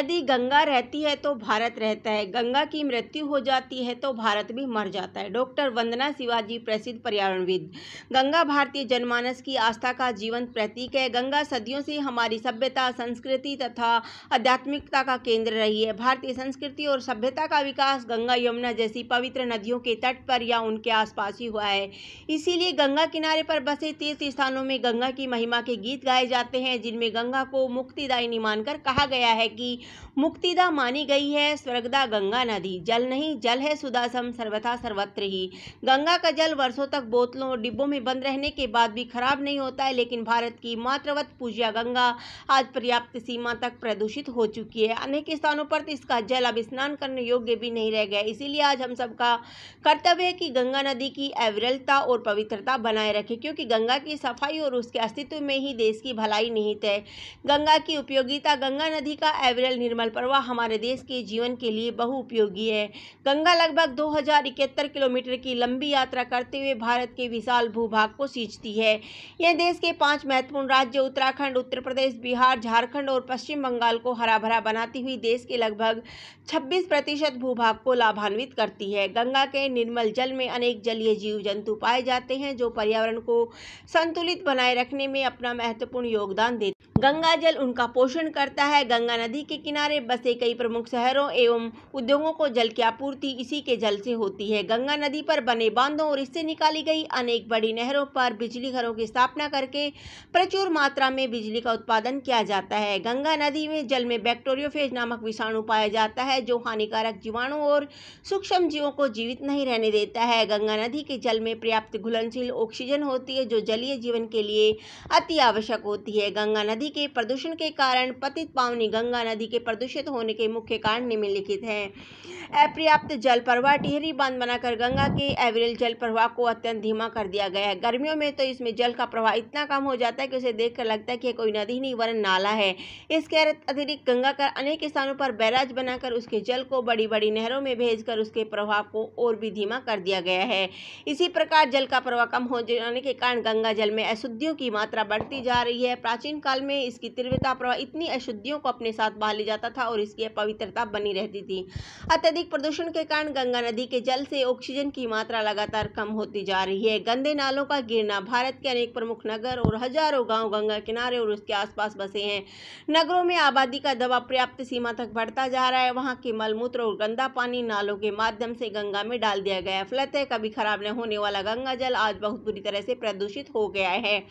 यदि गंगा रहती है तो भारत रहता है, गंगा की मृत्यु हो जाती है तो भारत भी मर जाता है। डॉक्टर वंदना शिवाजी, प्रसिद्ध पर्यावरणविद। गंगा भारतीय जनमानस की आस्था का जीवंत प्रतीक है। गंगा सदियों से हमारी सभ्यता, संस्कृति तथा आध्यात्मिकता का केंद्र रही है। भारतीय संस्कृति और सभ्यता का विकास गंगा, यमुना जैसी पवित्र नदियों के तट पर या उनके आसपास ही हुआ है। इसीलिए गंगा किनारे पर बसे तीर्थ स्थानों में गंगा की महिमा के गीत गाए जाते हैं, जिनमें गंगा को मुक्तिदायिनी मानकर कहा गया है कि मुक्तिदा मानी गई है स्वर्गदा गंगा नदी। जल नहीं, जल है सुदासम सर्वथा सर्वत्र ही। गंगा का जल वर्षों तक बोतलों और डिब्बों में बंद रहने के बाद भी खराब नहीं होता है, लेकिन भारत की मातृवत पूज्या गंगा आज पर्याप्त सीमा तक प्रदूषित हो चुकी है। अनेक स्थानों पर इसका जल अब स्नान करने योग्य भी नहीं रह गया। इसीलिए आज हम सबका कर्तव्य है कि गंगा नदी की अविरलता और पवित्रता बनाए रखें, क्योंकि गंगा की सफाई और उसके अस्तित्व में ही देश की भलाई निहित है। गंगा की उपयोगिता। गंगा नदी का अविरल निर्मल प्रवाह हमारे देश के जीवन के लिए बहुउपयोगी है। गंगा लगभग 2071 किलोमीटर की लंबी यात्रा करते हुए भारत के विशाल भूभाग को सींचती है। यह देश के 5 महत्वपूर्ण राज्यों उत्तराखंड, उत्तर प्रदेश, बिहार, झारखंड और पश्चिम बंगाल को हरा भरा बनाती हुई देश के लगभग 26% भूभाग को लाभान्वित करती है। गंगा के निर्मल जल में अनेक जलीय जीव जंतु पाए जाते हैं, जो पर्यावरण को संतुलित बनाए रखने में अपना महत्वपूर्ण योगदान देते हैं। गंगा जल उनका पोषण करता है। गंगा नदी के किनारे बसे कई प्रमुख शहरों एवं उद्योगों को जल की आपूर्ति इसी के जल से होती है। गंगा नदी पर बने बांधों और इससे निकाली गई अनेक बड़ी नहरों पर बिजली घरों की स्थापना करके प्रचुर मात्रा में बिजली का उत्पादन किया जाता है। गंगा नदी में जल में बैक्टीरियोफेज नामक विषाणु पाया जाता है, जो हानिकारक जीवाणु और सूक्ष्म जीवों को जीवित नहीं रहने देता है। गंगा नदी के जल में पर्याप्त घुलनशील ऑक्सीजन होती है, जो जलीय जीवन के लिए अति आवश्यक होती है। गंगा नदी के प्रदूषण के कारण पतित पावनी गंगा नदी के प्रदूषित होने के मुख्य कारण निम्नलिखित हैं। अपर्याप्त जल प्रवाह। टिहरी बांध बनाकर गंगा के अविरल जल प्रवाह को अत्यंत धीमा कर दिया गया है। गर्मियों में तो इसमें जल का प्रवाह इतना कम हो जाता है कि उसे देखकर लगता है कि कोई नदी नहीं वरन नाला है। इसके अतिरिक्त गंगा का अनेक स्थानों पर बैराज बनाकर उसके जल को बड़ी बड़ी नहरों में भेजकर उसके प्रवाह को और भी धीमा कर दिया गया है। इसी प्रकार जल का प्रवाह कम हो जाने के कारण गंगा जल में अशुद्धियों की मात्रा बढ़ती जा रही है। प्राचीन काल में इसकी तीव्रता प्रवाह इतनी अशुद्धियों को अपने साथ बहा ले जाता था और इसकी अपवित्रता बनी रहती थी। अत्यधिक प्रदूषण के कारण गंगा नदी के जल से ऑक्सीजन की मात्रा लगातार कम होती जा रही है। गंदे नालों का गिरना। भारत के अनेक प्रमुख नगर और हजारों गांव गंगा किनारे और उसके आसपास बसे हैं। नगरों में आबादी का दबाव पर्याप्त सीमा तक बढ़ता जा रहा है। वहां के मलमूत्र और गंदा पानी नालों के माध्यम से गंगा में डाल दिया गया है। फलतः कभी खराब न होने वाला गंगा जल आज बहुत बुरी तरह से प्रदूषित हो गया है।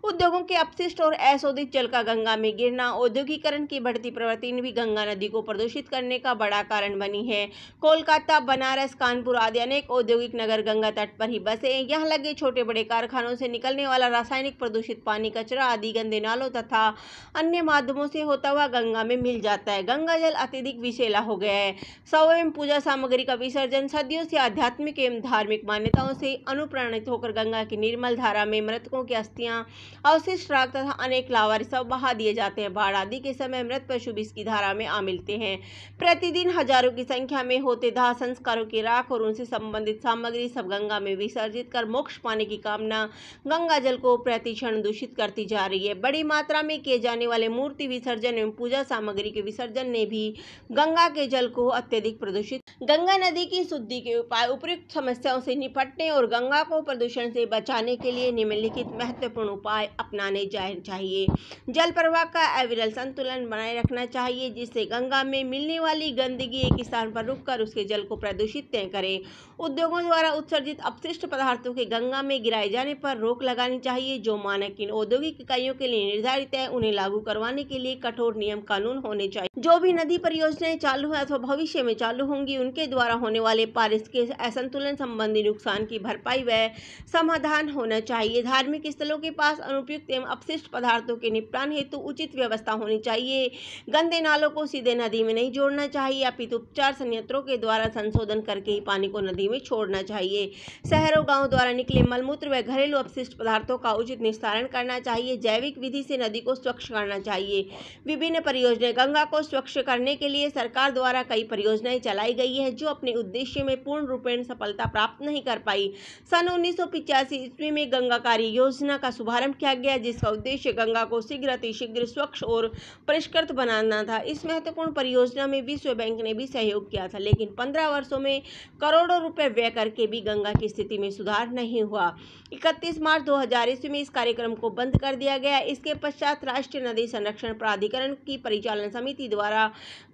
उद्योगों के अपशिष्ट और अशोधित जल का गंगा में गिरना। औद्योगिकरण की बढ़ती प्रवृत्ति भी गंगा नदी को प्रदूषित करने का बड़ा कारण बनी है। कोलकाता, बनारस, कानपुर आदि अनेक औद्योगिक नगर गंगा तट पर ही बसे हैं। यहाँ लगे छोटे बड़े कारखानों से निकलने वाला रासायनिक प्रदूषित पानी, कचरा आदि गंदे नालों तथा अन्य माध्यमों से होता हुआ गंगा में मिल जाता है। गंगा जल अत्यधिक विषैला हो गया है। शव एवं पूजा सामग्री का विसर्जन। सदियों से आध्यात्मिक एवं धार्मिक मान्यताओं से अनुप्राणित होकर गंगा की निर्मल धारा में मृतकों की अस्थियां, अवशिष्ट राख तथा अनेक लावारिस शव बहा दिए जाते हैं। बाढ़ आदि के समय मृत पशु भी इसकी धारा में आ मिलते हैं। प्रतिदिन हजारों की संख्या में होते दाह संस्कारों की राख और उनसे संबंधित सामग्री सब गंगा में विसर्जित कर मोक्ष पाने की कामना गंगा जल को प्रतिक्षण दूषित करती जा रही है। बड़ी मात्रा में किए जाने वाले मूर्ति विसर्जन एवं पूजा सामग्री के विसर्जन ने भी गंगा के जल को अत्यधिक प्रदूषित। गंगा नदी की शुद्धि के उपाय। उपयुक्त समस्याओं से निपटने और गंगा को प्रदूषण से बचाने के लिए निम्नलिखित महत्वपूर्ण उपाय अपनाने चाहिए। जल प्रवाह का अविरल संतुलन बनाए रखना चाहिए, जिससे गंगा में मिलने वाली गंदगी एक स्थान पर रुककर उसके जल को प्रदूषित न करे। उद्योगों द्वारा उत्सर्जित अपशिष्ट पदार्थों के गंगा में गिराए जाने पर रोक लगानी चाहिए। जो मानक इन औद्योगिक इकाइयों के लिए निर्धारित है, उन्हें लागू करवाने के लिए कठोर नियम कानून होने चाहिए। जो भी नदी परियोजनाएं चालू है अथवा भविष्य में चालू होंगी, उनके द्वारा होने वाले पारिस्थितिक असंतुलन संबंधी नुकसान की भरपाई व समाधान होना चाहिए। धार्मिक स्थलों के पास अनुपयुक्त एवं अपशिष्ट पदार्थों के निपटान हेतु उचित व्यवस्था होनी चाहिए। गंदे नालों को सीधे नदी में नहीं जोड़ना चाहिए, अपितु उपचार संयंत्रों के द्वारा संशोधन करके ही पानी को नदी में छोड़ना चाहिए। शहरों गांव द्वारा निकले मलमूत्र व घरेलू अपशिष्ट पदार्थों का उचित निस्तारण करना चाहिए। जैविक विधि से नदी को स्वच्छ करना चाहिए। विभिन्न परियोजनाएं। गंगा को स्वच्छ करने के लिए सरकार द्वारा कई परियोजनाएं चलाई गई है, जो अपने उद्देश्य में पूर्ण रूपेण सफलता प्राप्त नहीं कर पाई। सन 1985 ईस्वी में गंगा कार्य योजना का शुभारंभ किया गया, जिसका उद्देश्य गंगा को शीघ्र अतिशीघ्र स्वच्छ और परिष्कृत बनाना था। इस महत्वपूर्ण परियोजना में विश्व बैंक ने भी सहयोग किया था, लेकिन 15 वर्षों में करोड़ों रुपए व्यय करके भी गंगा की स्थिति में सुधार नहीं हुआ। 31 मार्च 2000 ईस्वी में इस कार्यक्रम को बंद कर दिया गया। इसके पश्चात राष्ट्रीय नदी संरक्षण प्राधिकरण की परिचालन समिति द्वारा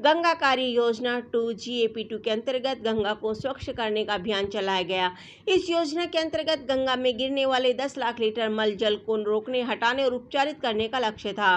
गंगा कार्य योजना 2 GAP2 के अंतर्गत गंगा को स्वच्छ करने का अभियान चलाया गया। इस योजना के अंतर्गत गंगा में गिरने वाले 10 लाख लीटर मल जल को रोकने, हटाने और उपचारित करने का लक्ष्य था।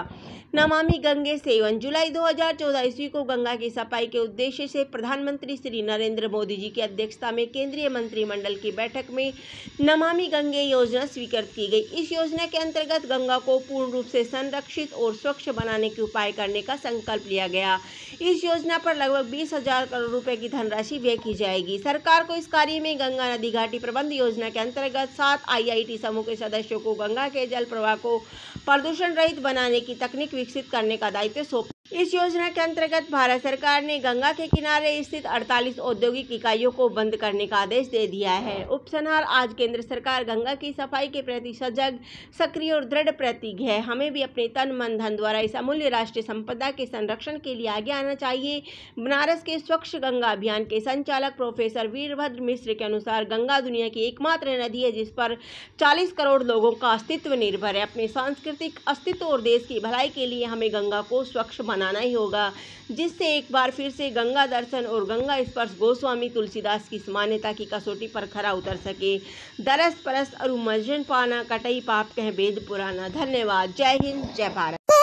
नमामि गंगे सेवन जुलाई 2014 ईस्वी को गंगा की सफाई के उद्देश्य से प्रधानमंत्री श्री नरेंद्र मोदी जी की अध्यक्षता में केंद्रीय मंत्रिमंडल की बैठक में नमामि गंगे योजना स्वीकृत की गई। इस योजना के अंतर्गत गंगा को पूर्ण रूप से संरक्षित और स्वच्छ बनाने के उपाय करने का संकल्प लिया गया। इस योजना पर लगभग 20,000 करोड़ रुपए की धनराशि व्यय की जाएगी। सरकार को इस कार्य में गंगा नदी घाटी प्रबंध योजना के अंतर्गत 7 IIT समूह के सदस्यों को गंगा के जल प्रवाह को प्रदूषण रहित बनाने की तकनीक विकसित करने का दायित्व सौंपा। इस योजना के अंतर्गत भारत सरकार ने गंगा के किनारे स्थित 48 औद्योगिक इकाइयों को बंद करने का आदेश दे दिया है। उपसंहार, आज केंद्र सरकार गंगा की सफाई के प्रति सजग, सक्रिय और दृढ़ प्रतिज्ञ है। हमें भी अपने तन मन धन द्वारा इस अमूल्य राष्ट्रीय संपदा के संरक्षण के लिए आगे आना चाहिए। बनारस के स्वच्छ गंगा अभियान के संचालक प्रोफेसर वीरभद्र मिश्र के अनुसार गंगा दुनिया की एकमात्र नदी है जिस पर 40 करोड़ लोगों का अस्तित्व निर्भर है। अपने सांस्कृतिक अस्तित्व और देश की भलाई के लिए हमें गंगा को स्वच्छ बनाना ही होगा, जिससे एक बार फिर से गंगा दर्शन और गंगा स्पर्श गोस्वामी तुलसीदास की मान्यता की कसौटी पर खरा उतर सके। दरस परस अरु मर्जन पाना, कटई पाप कह वेद पुराना। धन्यवाद। जय हिंद, जय भारत।